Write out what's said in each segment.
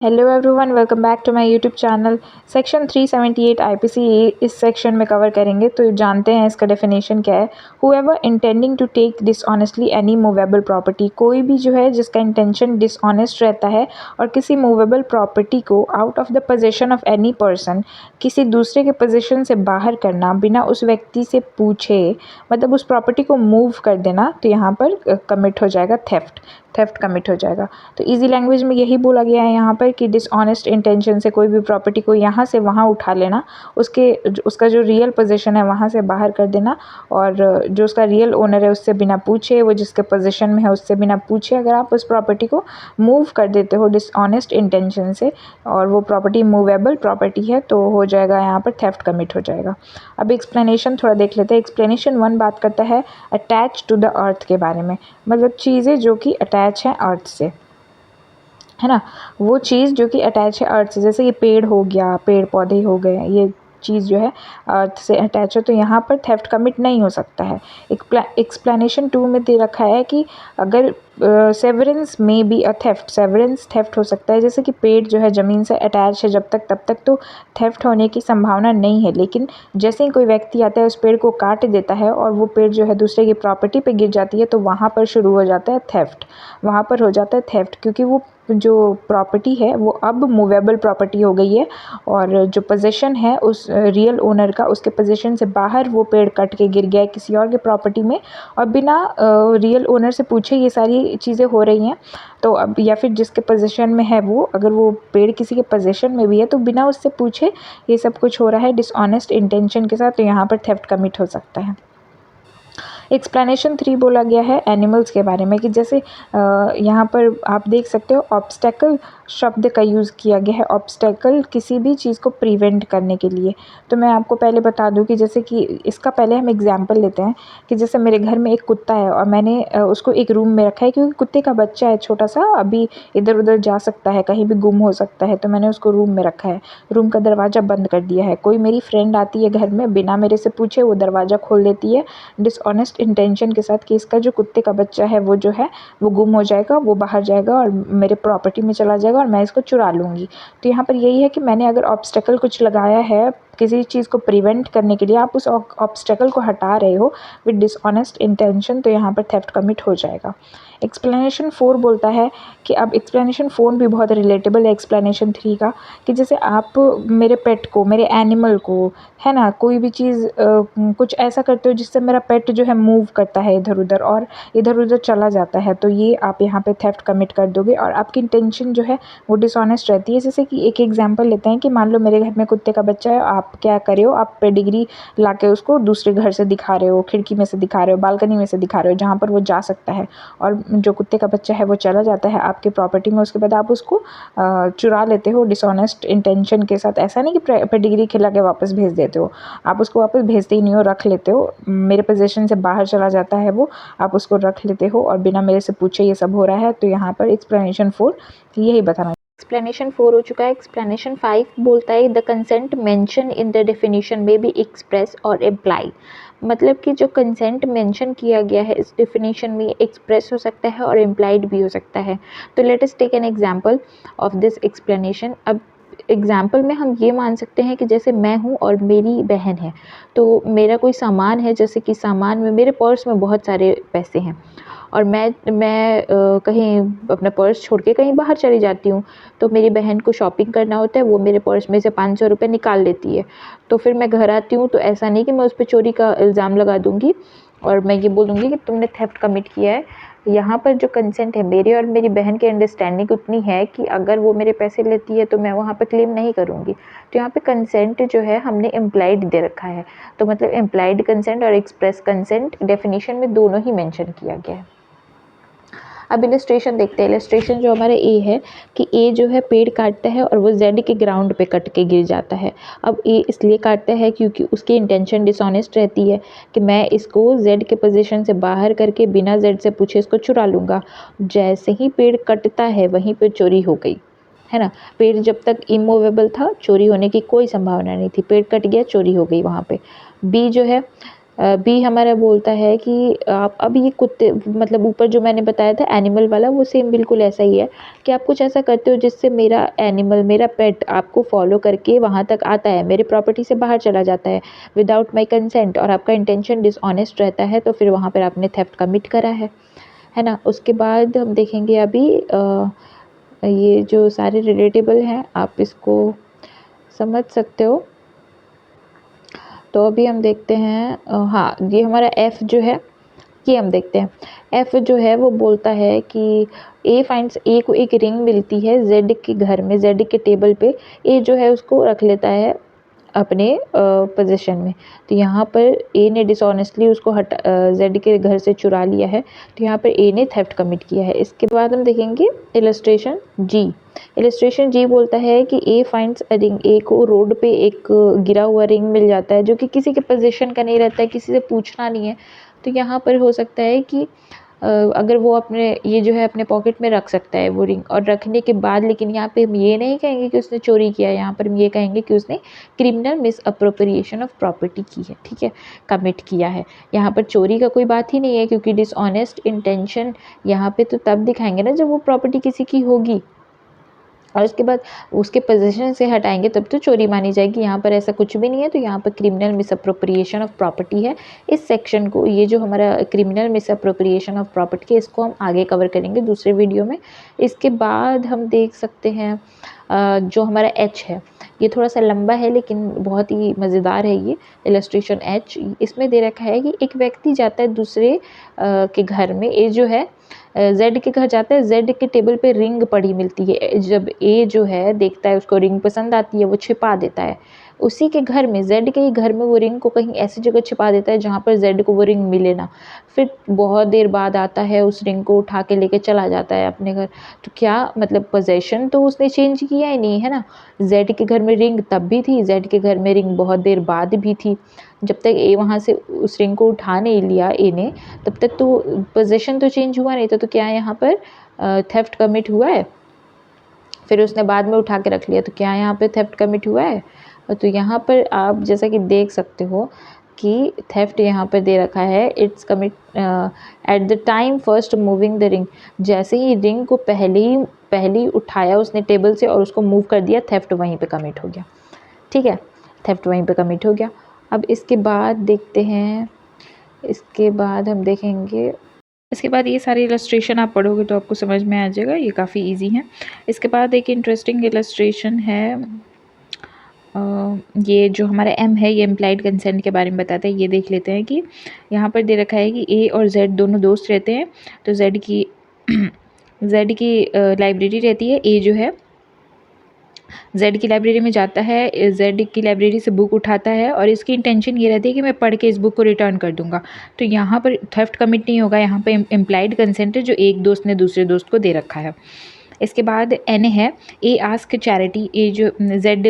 Hello everyone, welcome back to my YouTube channel. Section 378 IPC इस section में cover करेंगे, तो जानते हैं इसका डेफिनेशन क्या है। Whoever intending to take dishonestly any movable property, कोई भी जो है जिसका इंटेंशन डिसऑनेस्ट रहता है और किसी मूवेबल प्रॉपर्टी को out of the position of any person, किसी दूसरे के पोजीशन से बाहर करना बिना उस व्यक्ति से पूछे, मतलब उस प्रॉपर्टी को मूव कर देना, तो यहाँ पर कमिट हो जाएगा थेफ्ट कमिट हो जाएगा। तो इजी लैंग्वेज में यही बोला गया है यहाँ पर कि डिसऑनेस्ट इंटेंशन से कोई भी प्रॉपर्टी को यहाँ से वहाँ उठा लेना, उसका जो रियल पोजीशन है वहाँ से बाहर कर देना, और जो उसका रियल ओनर है उससे बिना पूछे, वो जिसके पोजीशन में है उससे बिना पूछे अगर आप उस प्रॉपर्टी को मूव कर देते हो डिसऑनेस्ट इंटेंशन से, और वो प्रॉपर्टी मूवेबल प्रॉपर्टी है, तो हो जाएगा यहाँ पर थेफ्ट कमिट हो जाएगा। अब एक्सप्लेनेशन थोड़ा देख लेते हैं। एक्सप्लेनेशन 1 बात करता है अटैच टू द अर्थ के बारे में, मतलब चीज़ें जो कि अटैच हैं अर्थ से, है ना। वो चीज़ जो कि अटैच है अर्थ से, जैसे कि पेड़ हो गया, पेड़ पौधे हो गए, ये चीज़ जो है अर्थ से अटैच है, तो यहाँ पर थेफ्ट कमिट नहीं हो सकता है। एक्सप्लेनेशन 2 में दे रखा है कि अगर सेवरेंस में be a theft, severance theft हो सकता है। जैसे कि पेड़ जो है ज़मीन से अटैच है जब तक, तब तक तो थेफ्ट होने की संभावना नहीं है, लेकिन जैसे ही कोई व्यक्ति आता है उस पेड़ को काट देता है और वो पेड़ जो है दूसरे की प्रॉपर्टी पे गिर जाती है, तो वहाँ पर शुरू हो जाता है थेफ्ट, वहाँ पर हो जाता है थेफ्ट, क्योंकि वो जो प्रॉपर्टी है वो अब मूवेबल प्रॉपर्टी हो गई है, और जो पोजीशन है उस रियल ओनर का, उसके पोजीशन से बाहर वो पेड़ कट के गिर गया है किसी और के प्रॉपर्टी में, और बिना रियल ओनर से पूछे ये सारी चीज़ें हो रही हैं। तो अब या फिर जिसके पोजीशन में है वो, अगर वो पेड़ किसी के पोजीशन में भी है, तो बिना उससे पूछे ये सब कुछ हो रहा है डिसऑनेस्ट इंटेंशन के साथ, तो यहाँ पर थेफ्ट कमिट हो सकता है। एक्सप्लेनेशन 3 बोला गया है एनिमल्स के बारे में, कि जैसे यहाँ पर आप देख सकते हो ऑब्स्टेकल शब्द का यूज़ किया गया है। ऑब्स्टेकल किसी भी चीज़ को प्रिवेंट करने के लिए। तो मैं आपको पहले बता दूं कि जैसे कि इसका पहले हम एग्जांपल लेते हैं कि जैसे मेरे घर में एक कुत्ता है और मैंने उसको एक रूम में रखा है, क्योंकि कुत्ते का बच्चा है छोटा सा, अभी इधर उधर जा सकता है, कहीं भी गुम हो सकता है, तो मैंने उसको रूम में रखा है, रूम का दरवाज़ा बंद कर दिया है। कोई मेरी फ्रेंड आती है घर में, बिना मेरे से पूछे वो दरवाज़ा खोल देती है डिसऑनेस्ट इंटेंशन के साथ कि इसका जो कुत्ते का बच्चा है वो जो है वो गुम हो जाएगा, वो बाहर जाएगा और मेरे प्रॉपर्टी में चला जाएगा और मैं इसको चुरा लूँगी। तो यहाँ पर यही है कि मैंने अगर ऑब्स्टेकल कुछ लगाया है किसी चीज़ को प्रिवेंट करने के लिए, आप उस ऑब्स्टेकल को हटा रहे हो विद डिसऑनेस्ट इंटेंशन, तो यहाँ पर थेफ्ट कमिट हो जाएगा। एक्सप्लेनेशन 4 बोलता है कि अब एक्सप्लेनेशन 4 भी बहुत रिलेटेबल है एक्सप्लेनेशन 3 का, कि जैसे आप मेरे पेट को, मेरे एनिमल को, है ना, कोई भी चीज़ कुछ ऐसा करते हो जिससे मेरा पेट जो है मूव करता है इधर उधर और इधर उधर चला जाता है, तो ये आप यहाँ पे थेफ्ट कमिट कर दोगे और आपकी इंटेंशन जो है वो डिसऑनेस्ट रहती है। जैसे कि एक एग्जांपल लेते हैं कि मान लो मेरे घर में कुत्ते का बच्चा है, आप क्या करे हो, आप पेडिग्री ला के उसको दूसरे घर से दिखा रहे हो, खिड़की में से दिखा रहे हो, बालकनी में से दिखा रहे हो, जहाँ पर वो जा सकता है, और जो कुत्ते का बच्चा है वो चला जाता है आपकी प्रॉपर्टी में, उसके बाद आप उसको चुरा लेते हो डिसऑनेस्ट इंटेंशन के साथ। ऐसा नहीं कि पेडिग्री खिला के वापस भेज देते हो, आप उसको वापस भेजते ही नहीं हो, रख लेते हो, मेरे पोजीशन से बाहर चला जाता है वो, आप उसको रख लेते हो और बिना मेरे से पूछे ये सब हो रहा है। तो यहाँ पर एक्सप्लेनेशन 4 यही बताना। एक्सप्लेनेशन 4 हो चुका है। एक्सप्लेनेशन 5 बोलता है the consent mention in the definition में बी एक्सप्रेस और इम्प्लाई, मतलब कि जो कंसेंट मेंशन किया गया है इस डेफिनेशन में एक्सप्रेस हो सकता है और इम्प्लाइड भी हो सकता है। तो let us take an example of this explanation. अब एग्जाम्पल में हम ये मान सकते हैं कि जैसे मैं हूँ और मेरी बहन है, तो मेरा कोई सामान है, जैसे कि सामान में मेरे पर्स में बहुत सारे पैसे हैं और मैं कहीं अपना पर्स छोड़ के कहीं बाहर चली जाती हूँ, तो मेरी बहन को शॉपिंग करना होता है, वो मेरे पर्स में से 500 रुपये निकाल लेती है। तो फिर मैं घर आती हूँ, तो ऐसा नहीं कि मैं उस पर चोरी का इल्ज़ाम लगा दूँगी और मैं ये बोलूँगी कि तुमने थेफ्ट कमिट किया है। यहाँ पर जो कंसेंट है, मेरे और मेरी बहन की अंडरस्टैंडिंग उतनी है कि अगर वो मेरे पैसे लेती है तो मैं वहाँ पे क्लेम नहीं करूँगी। तो यहाँ पे कंसेंट जो है हमने इम्प्लाइड दे रखा है, तो मतलब इम्प्लाइड कंसेंट और एक्सप्रेस कंसेंट डेफिनेशन में दोनों ही मेंशन किया गया है। अब इलस्ट्रेशन देखते हैं। इलस्ट्रेशन जो हमारे ए है कि ए जो है पेड़ काटता है और वो जेड के ग्राउंड पे कट के गिर जाता है। अब ए इसलिए काटता है क्योंकि उसकी इंटेंशन डिसऑनेस्ट रहती है कि मैं इसको जेड के पोजीशन से बाहर करके बिना जेड से पूछे इसको चुरा लूँगा। जैसे ही पेड़ कटता है वहीं पे चोरी हो गई, है ना। पेड़ जब तक इमूवेबल था चोरी होने की कोई संभावना नहीं थी, पेड़ कट गया चोरी हो गई वहाँ पे। बी जो है बी हमारा बोलता है कि आप अब ये कुत्ते मतलब ऊपर जो मैंने बताया था एनिमल वाला वो सेम बिल्कुल ऐसा ही है कि आप कुछ ऐसा करते हो जिससे मेरा एनिमल मेरा पेट आपको फॉलो करके वहाँ तक आता है, मेरे प्रॉपर्टी से बाहर चला जाता है विदाउट माई कंसेंट और आपका इंटेंशन डिसऑनेस्ट रहता है, तो फिर वहाँ पर आपने थेफ्ट कमिट करा है ना। उसके बाद हम देखेंगे अभी ये जो सारे रिलेटेबल हैं आप इसको समझ सकते हो। तो अभी हम देखते हैं हाँ ये हमारा एफ जो है ये हम देखते हैं। एफ जो है वो बोलता है कि ए फाइंड्स ए को एक रिंग मिलती है जेड के घर में, जेड के टेबल पे ए जो है उसको रख लेता है अपने पोजीशन में। तो यहाँ पर ए ने डिसऑनेस्टली उसको जेड के घर से चुरा लिया है, तो यहाँ पर ए ने थेफ्ट कमिट किया है। इसके बाद हम देखेंगे इलस्ट्रेशन जी। इलस्ट्रेशन जी बोलता है कि ए फाइंड्स अ रिंग, ए को रोड पे एक गिरा हुआ रिंग मिल जाता है जो कि किसी के पोजीशन का नहीं रहता है, किसी से पूछना नहीं है। तो यहाँ पर हो सकता है कि अगर वो अपने ये जो है अपने पॉकेट में रख सकता है वो रिंग, और रखने के बाद लेकिन यहाँ पे हम ये नहीं कहेंगे कि उसने चोरी किया है, यहाँ पर हम ये कहेंगे कि उसने criminal miss appropriation of property की है, ठीक है, कमिट किया है। यहाँ पर चोरी का कोई बात ही नहीं है क्योंकि डिसऑनेस्ट इंटेंशन यहाँ पे तो तब दिखाएंगे ना जब वो प्रॉपर्टी किसी की होगी और उसके बाद उसके पोजीशन से हटाएंगे तब तो चोरी मानी जाएगी। यहाँ पर ऐसा कुछ भी नहीं है, तो यहाँ पर क्रिमिनल मिसअप्रोप्रिएशन ऑफ प्रॉपर्टी है। इस सेक्शन को, ये जो हमारा क्रिमिनल मिसअप्रोप्रिएशन ऑफ प्रॉपर्टी है, इसको हम आगे कवर करेंगे दूसरे वीडियो में। इसके बाद हम देख सकते हैं जो हमारा एच है, ये थोड़ा सा लंबा है लेकिन बहुत ही मज़ेदार है। ये इलस्ट्रेशन एच, इसमें दे रखा है कि एक व्यक्ति जाता है दूसरे के घर में, ए जो है जेड के घर जाता है, जेड के टेबल पे रिंग पड़ी मिलती है। जब ए जो है देखता है उसको रिंग पसंद आती है, वो छिपा देता है उसी के घर में, जेड के ही घर में वो रिंग को कहीं ऐसी जगह छिपा देता है जहाँ पर जेड को वो रिंग मिले ना। फिर बहुत देर बाद आता है, उस रिंग को उठा के लेके चला जाता है अपने घर। तो क्या मतलब पोजेशन तो उसने चेंज किया ही नहीं है ना। जेड के घर में रिंग तब भी थी, जेड के घर में रिंग बहुत देर बाद भी थी। जब तक ए वहाँ से उस रिंग को उठा नहीं लिया ए ने, तब तक तो पोजेशन तो चेंज हुआ नहीं था। तो क्या यहाँ पर थेफ्ट कमिट हुआ है? फिर उसने बाद में उठा के रख लिया, तो क्या यहाँ पे थेफ्ट कमिट हुआ है? तो यहाँ पर आप जैसा कि देख सकते हो कि थेफ्ट यहाँ पर दे रखा है, it's commit at the time first moving the ring. जैसे ही रिंग को पहली उठाया उसने टेबल से और उसको मूव कर दिया, थेफ्ट वहीं पे कमिट हो गया, ठीक है, थेफ्ट वहीं पे कमिट हो गया। अब इसके बाद देखते हैं, इसके बाद हम देखेंगे, इसके बाद ये सारे इलस्ट्रेशन आप पढ़ोगे तो आपको समझ में आ जाएगा, ये काफ़ी इजी है। इसके बाद एक इंटरेस्टिंग इलस्ट्रेशन है, ये जो हमारा एम है ये इम्प्लाइड कंसेंट के बारे में बताता है। ये देख लेते हैं कि यहाँ पर दे रखा है कि ए और जेड दोनों दोस्त रहते हैं। तो जेड की जेड की लाइब्रेरी रहती है, ए जो है जेड की लाइब्रेरी में जाता है, जेड की लाइब्रेरी से बुक उठाता है और इसकी इंटेंशन ये रहती है कि मैं पढ़ के इस बुक को रिटर्न कर दूंगा। तो यहाँ पर थेफ्ट कमिट नहीं होगा, यहाँ पर इम्प्लाइड कंसेंट है जो एक दोस्त ने दूसरे दोस्त को दे रखा है। इसके बाद एन है, ए आस्क चैरिटी, ए जो जेड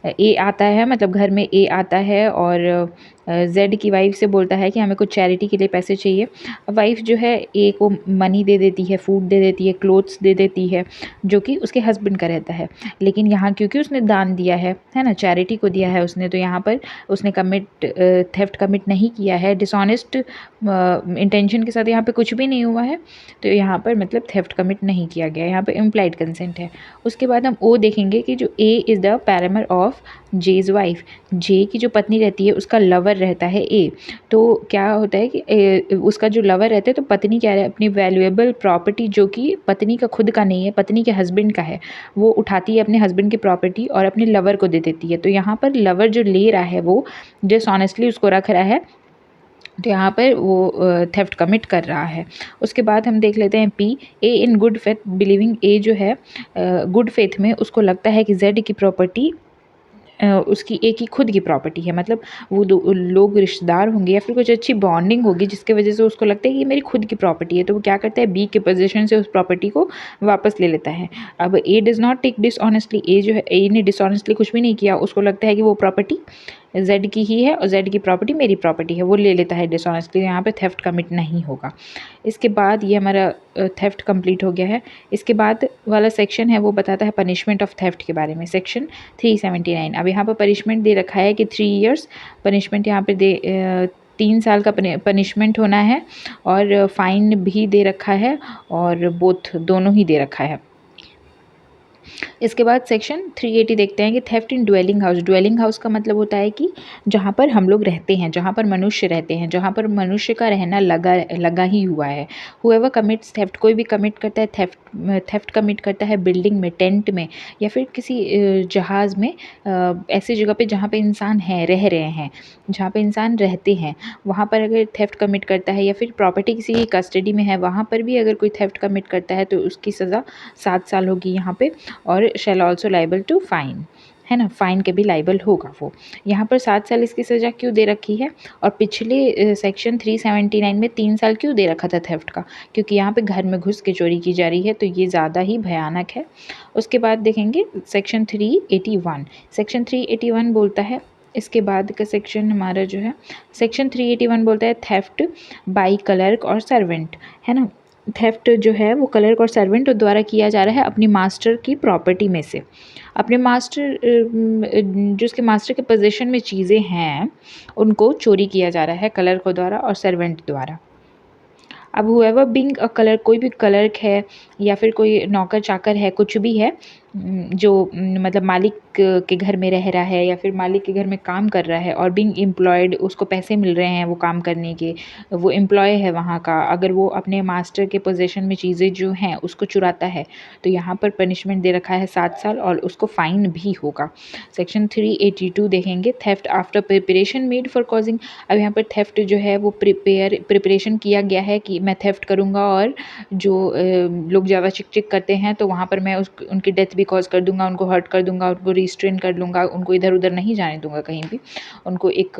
ए आता है, मतलब घर में ए आता है और जेड की वाइफ से बोलता है कि हमें कुछ चैरिटी के लिए पैसे चाहिए। वाइफ जो है ए को मनी दे देती है, फूड दे देती है, क्लोथ्स दे देती है, जो कि उसके हस्बैंड का रहता है। लेकिन यहाँ क्योंकि उसने दान दिया है ना, चैरिटी को दिया है उसने, तो यहाँ पर उसने थेफ्ट कमिट नहीं किया है, डिसऑनेस्ट इंटेंशन के साथ यहाँ पे कुछ भी नहीं हुआ है। तो यहाँ पर मतलब थेफ्ट कमिट नहीं किया गया, यहाँ पर इम्प्लाइड कंसेंट है। उसके बाद हम ओ देखेंगे कि जो A is the paramour of J's wife, J की जो पत्नी रहती है उसका लवर रहता है ए। तो क्या होता है कि उसका जो लवर रहता है, तो पत्नी क्या है, अपनी वैल्यूएबल प्रॉपर्टी जो कि पत्नी का खुद का नहीं है, पत्नी के हस्बैंड का है, वो उठाती है अपने हस्बैंड की प्रॉपर्टी और अपने लवर को दे देती है। तो यहाँ पर लवर जो ले रहा है वो डिसऑनेस्टली उसको रख रहा है, तो यहाँ पर वो थेफ्ट कमिट कर रहा है। उसके बाद हम देख लेते हैं P, A in good faith believing, A जो है गुड फेथ में उसको लगता है कि जेड की प्रॉपर्टी उसकी एक ही खुद की प्रॉपर्टी है, मतलब वो लोग रिश्तेदार होंगे या फिर कुछ अच्छी बॉन्डिंग होगी जिसके वजह से उसको लगता है कि ये मेरी खुद की प्रॉपर्टी है। तो वो क्या करता है, बी के पोजीशन से उस प्रॉपर्टी को वापस ले लेता है। अब ए डज नॉट टेक डिसऑनेस्टली, ए जो है, ए ने डिसऑनेस्टली कुछ भी नहीं किया, उसको लगता है कि वो प्रॉपर्टी जेड की ही है और जेड की प्रॉपर्टी मेरी प्रॉपर्टी है, वो ले लेता है डिसऑनेस्टली, यहाँ पे थेफ्ट कमिट नहीं होगा। इसके बाद ये हमारा थेफ्ट कंप्लीट हो गया है। इसके बाद वाला सेक्शन है वो बताता है पनिशमेंट ऑफ थेफ्ट के बारे में, सेक्शन 379। अब यहाँ पर पनिशमेंट दे रखा है कि 3 इयर्स पनिशमेंट यहाँ पे 3 साल का पनिशमेंट होना है और फ़ाइन भी दे रखा है और बोथ दोनों ही दे रखा है। इसके बाद सेक्शन 380 देखते हैं कि थेफ्ट इन ड्वेलिंग हाउस। ड्वेलिंग हाउस का मतलब होता है कि जहाँ पर हम लोग रहते हैं, जहाँ पर मनुष्य रहते हैं, जहाँ पर मनुष्य का रहना लगा ही हुआ है। हुएवर कमिट्स थेफ्ट, कोई भी कमिट करता है थेफ्ट कमिट करता है बिल्डिंग में, टेंट में या फिर किसी जहाज़ में, ऐसी जगह पे जहाँ पे इंसान रह रहे हैं, जहाँ पे इंसान रहते हैं, वहाँ पर अगर थेफ्ट कमिट करता है या फिर प्रॉपर्टी किसी की कस्टडी में है वहाँ पर भी अगर कोई थेफ्ट कमिट करता है तो उसकी सज़ा 7 साल होगी यहाँ पे, और shall also liable to fine, है ना, फ़ाइन के भी लाइबल होगा वो। यहाँ पर 7 साल इसकी सज़ा क्यों दे रखी है और पिछले सेक्शन 379 में 3 साल क्यों दे रखा था थेफ्ट का? क्योंकि यहाँ पे घर में घुस के चोरी की जा रही है, तो ये ज़्यादा ही भयानक है। उसके बाद देखेंगे सेक्शन 381। सेक्शन 381 बोलता है, इसके बाद का सेक्शन हमारा जो है सेक्शन 381 बोलता है थेफ्ट बाय क्लर्क और सर्वेंट, है ना। थेफ्ट जो है वो क्लर्क और सर्वेंट द्वारा किया जा रहा है अपनी मास्टर की प्रॉपर्टी में से। अपने मास्टर जो उसके मास्टर के पोजीशन में चीज़ें हैं उनको चोरी किया जा रहा है क्लर्क द्वारा और सर्वेंट द्वारा। अब हुएवर बीइंग अ क्लर्क, कोई भी क्लर्क है या फिर कोई नौकर चाकर है, कुछ भी है जो मतलब मालिक के घर में रह रहा है या फिर मालिक के घर में काम कर रहा है और बीइंग एम्प्लॉयड, उसको पैसे मिल रहे हैं वो काम करने के, वो एम्प्लॉय है वहाँ का, अगर वो अपने मास्टर के पोजीशन में चीज़ें जो हैं उसको चुराता है तो यहाँ पर पनिशमेंट दे रखा है 7 साल और उसको फ़ाइन भी होगा। सेक्शन 382 देखेंगे, theft after preparation made for causing. अब यहाँ पर थेफ्ट जो है वो प्रिपरेशन किया गया है कि मैं थेफ्ट करूँगा और जो लोग ज़्यादा चिक करते हैं तो वहाँ पर मैं उनकी डेथ भी कॉज कर दूँगा, उनको हर्ट कर दूँगा, उनको रिस्ट्रेन कर लूँगा, उनको इधर उधर नहीं जाने दूँगा कहीं भी, उनको एक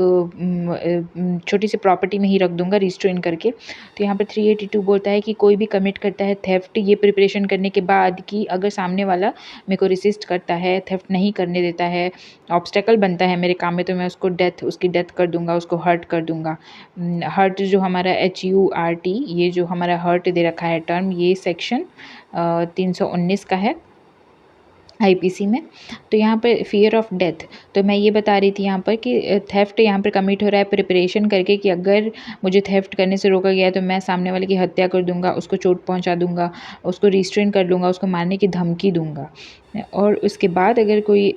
छोटी सी प्रॉपर्टी में ही रख दूँगा रिस्ट्रेन करके। तो यहाँ पर 382 बोलता है कि कोई भी कमिट करता है थेफ्ट ये प्रिपरेशन करने के बाद कि अगर सामने वाला मेरे को रेसिस्ट करता है, थेफ्ट नहीं करने देता है, ऑब्स्टेकल बनता है मेरे काम में, तो मैं उसकी डेथ कर दूँगा, उसको हर्ट कर दूँगा। हर्ट जो हमारा HURT, ये जो हमारा हर्ट दे रखा है टर्म, ये सेक्शन 319 का है IPC में। तो यहाँ पर फियर ऑफ डेथ, तो मैं ये बता रही थी यहाँ पर कि थेफ्ट यहाँ पर कमिट हो रहा है प्रिपरेशन करके कि अगर मुझे थेफ्ट करने से रोका गया तो मैं सामने वाले की हत्या कर दूँगा, उसको चोट पहुँचा दूँगा, उसको रिस्ट्रेन कर लूँगा, उसको मारने की धमकी दूँगा। और उसके बाद अगर कोई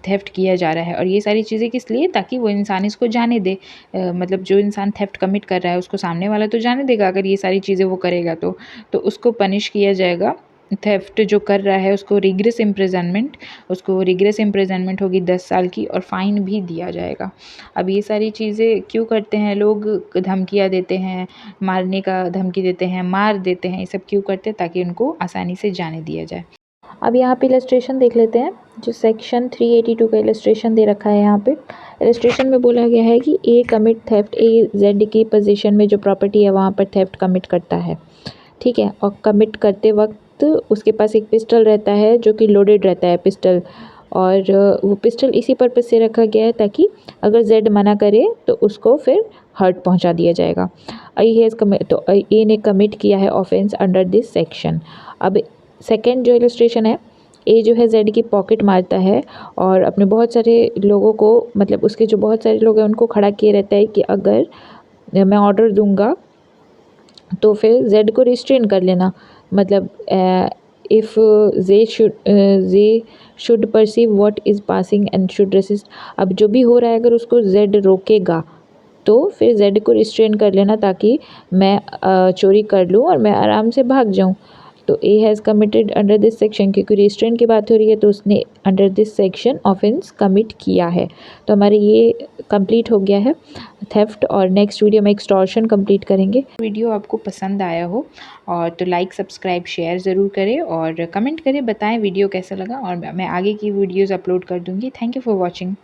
थेफ्ट किया जा रहा है, और ये सारी चीज़ें किस लिए, ताकि वो इंसान इसको जाने दे, मतलब जो इंसान थेफ्ट कमिट कर रहा है उसको सामने वाला तो जाने देगा अगर ये सारी चीज़ें वो करेगा तो उसको पनिश किया जाएगा। थेफ्ट जो कर रहा है उसको रिग्रेस इम्प्रिजनमेंट होगी 10 साल की और फ़ाइन भी दिया जाएगा। अब ये सारी चीज़ें क्यों करते हैं लोग, धमकियाँ देते हैं, मारने का धमकी देते हैं, मार देते हैं, ये सब क्यों करते हैं, ताकि उनको आसानी से जाने दिया जाए। अब यहाँ पे इलस्ट्रेशन देख लेते हैं, जो सेक्शन 382 का इलस्ट्रेशन दे रखा है। यहाँ पे इलस्ट्रेशन में बोला गया है कि ए कमिट थेफ्ट, AZ की पोजीशन में जो प्रॉपर्टी है वहाँ पर थेफ्ट कमिट करता है, ठीक है। और कमिट करते वक्त उसके पास एक पिस्टल रहता है जो कि लोडेड रहता है पिस्टल, और वो पिस्टल इसी पर्पज़ से रखा गया है ताकि अगर Z मना करे तो उसको फिर हर्ट पहुंचा दिया जाएगा। तो ए ने कमिट किया है ऑफेंस अंडर दिस सेक्शन। अब सेकेंड जो इलस्ट्रेशन है, ए जो है Z की पॉकेट मारता है और अपने बहुत सारे लोगों को, मतलब उसके जो बहुत सारे लोग हैं उनको खड़ा किए रहता है कि अगर मैं ऑर्डर दूंगा तो फिर Z को रिस्ट्रेन कर लेना, मतलब if J should perceive what is passing and should resist. अब जो भी हो रहा है अगर उसको Z रोकेगा तो फिर Z को रिस्ट्रेन कर लेना ताकि मैं चोरी कर लूँ और मैं आराम से भाग जाऊँ। तो A has committed under this section, क्योंकि रिस्ट्रेन की बात हो रही है तो उसने under this section offence commit किया है। तो हमारे ये कंप्लीट हो गया है थेफ्ट, और नेक्स्ट वीडियो में एक्सटॉर्शन कंप्लीट करेंगे। वीडियो आपको पसंद आया हो और तो लाइक सब्सक्राइब शेयर ज़रूर करें और कमेंट करें, बताएं वीडियो कैसा लगा और मैं आगे की वीडियोज़ अपलोड कर दूँगी। Thank you for watching.